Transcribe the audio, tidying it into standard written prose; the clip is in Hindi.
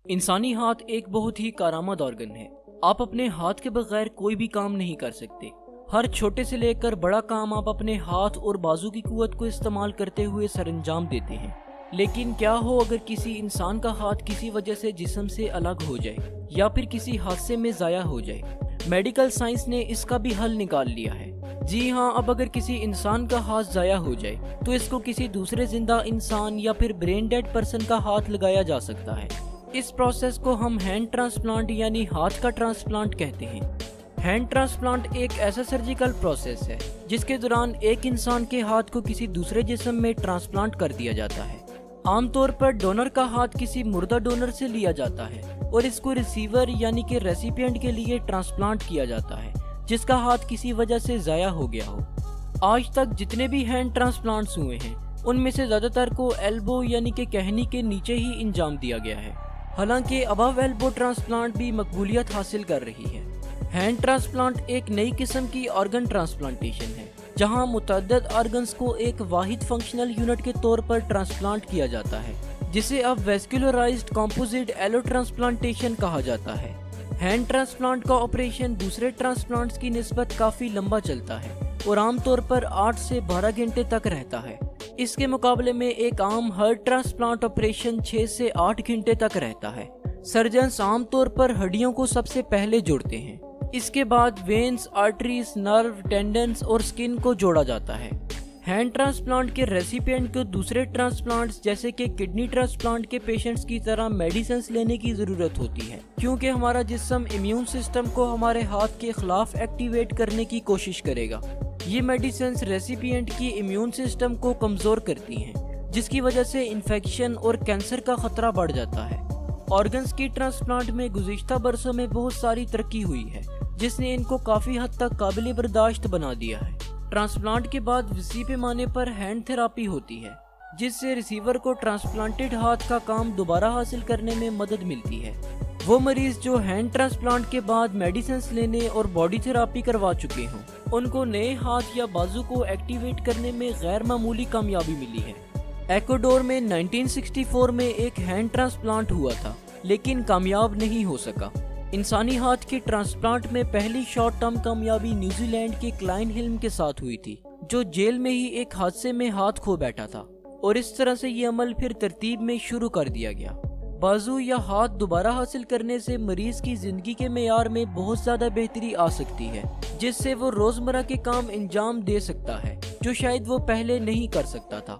इंसानी हाथ एक बहुत ही कारआमद ऑर्गन है। आप अपने हाथ के बगैर कोई भी काम नहीं कर सकते। हर छोटे से लेकर बड़ा काम आप अपने हाथ और बाजू की कुव्वत को इस्तेमाल करते हुए सरअंजाम देते हैं। लेकिन क्या हो अगर किसी इंसान का हाथ किसी वजह से जिस्म से अलग हो जाए या फिर किसी हादसे में ज़ाया हो जाए। मेडिकल साइंस ने इसका भी हल निकाल लिया है। जी हाँ, अब अगर किसी इंसान का हाथ ज़ाया हो जाए तो इसको किसी दूसरे जिंदा इंसान या फिर ब्रेन डेड पर्सन का हाथ लगाया जा सकता है। इस प्रोसेस को हम हैंड ट्रांसप्लांट यानी हाथ का ट्रांसप्लांट कहते हैं। हैंड ट्रांसप्लांट एक ऐसा सर्जिकल प्रोसेस है जिसके दौरान एक इंसान के हाथ को किसी दूसरे जिस्म में ट्रांसप्लांट कर दिया जाता है। आमतौर पर डोनर का हाथ किसी मुर्दा डोनर से लिया जाता है और इसको रिसीवर यानी कि रेसिपिएंट के लिए ट्रांसप्लांट किया जाता है जिसका हाथ किसी वजह से ज़ाया हो गया हो। आज तक जितने भी हैंड ट्रांसप्लांट्स हुए हैं उनमें से ज़्यादातर को एल्बो यानी कि कहनी के नीचे ही इंजाम दिया गया है। हालांकि अबव एल्बो ट्रांसप्लांट भी मकबूलियत हासिल कर रही है। हैंड ट्रांसप्लांट एक नई किस्म की ऑर्गन ट्रांसप्लांटेशन है जहां मुतअद्दिद ऑर्गन्स को एक वाहिद फंक्शनल यूनिट के तौर पर ट्रांसप्लांट किया जाता है, जिसे अब वेस्कुलराइज्ड कंपोजिट एलो ट्रांसप्लांटेशन कहा जाता है। हैंड ट्रांसप्लांट का ऑपरेशन दूसरे ट्रांसप्लांट्स की निस्बत काफी लंबा चलता है और आमतौर पर 8 से 12 घंटे तक रहता है। इसके मुकाबले में एक आम हार्ट ट्रांसप्लांट ऑपरेशन 6 से 8 घंटे तक रहता है। सर्जन्स आमतौर पर हड्डियों को सबसे पहले जोड़ते हैं, इसके बाद वेन्स, आर्टरीज, नर्व, टेंडन्स और स्किन को जोड़ा जाता है। हैंड ट्रांसप्लांट के रेसिपिएंट को दूसरे ट्रांसप्लांट्स जैसे कि किडनी ट्रांसप्लांट के पेशेंट्स की तरह मेडिसिन लेने की जरूरत होती है, क्योंकि हमारा जिस्म इम्यून सिस्टम को हमारे हाथ के खिलाफ एक्टिवेट करने की कोशिश करेगा। ये मेडिसिन रेसिपिएंट की इम्यून सिस्टम को कमजोर करती हैं, जिसकी वजह से इन्फेक्शन और कैंसर का खतरा बढ़ जाता है। ऑर्गन्स की ट्रांसप्लांट में गुज़िश्ता बरसों में बहुत सारी तरक्की हुई है जिसने इनको काफी हद तक काबिल बर्दाश्त बना दिया है। ट्रांसप्लांट के बाद वसी पैमाने पर हैंड थेरापी होती है जिससे रिसीवर को ट्रांसप्लांटेड हाथ का काम दोबारा हासिल करने में मदद मिलती है। वो मरीज जो हैंड ट्रांसप्लांट के बाद मेडिसिन लेने और बॉडी थेरापी करवा चुके हों उनको नए हाथ या बाजू को एक्टिवेट करने में गैर मामूली कामयाबी मिली है। एक्वाडोर में 1964 में एक हैंड ट्रांसप्लांट हुआ था लेकिन कामयाब नहीं हो सका। इंसानी हाथ के ट्रांसप्लांट में पहली शॉर्ट टर्म कामयाबी न्यूजीलैंड के क्लाइन हिल्म के साथ हुई थी, जो जेल में ही एक हादसे में हाथ खो बैठा था और इस तरह से ये अमल फिर तरतीब में शुरू कर दिया गया। बाजू या हाथ दोबारा हासिल करने से मरीज की जिंदगी के मेयार में बहुत ज्यादा बेहतरी आ सकती है, जिससे वो रोजमर्रा के काम अंजाम दे सकता है जो शायद वो पहले नहीं कर सकता था।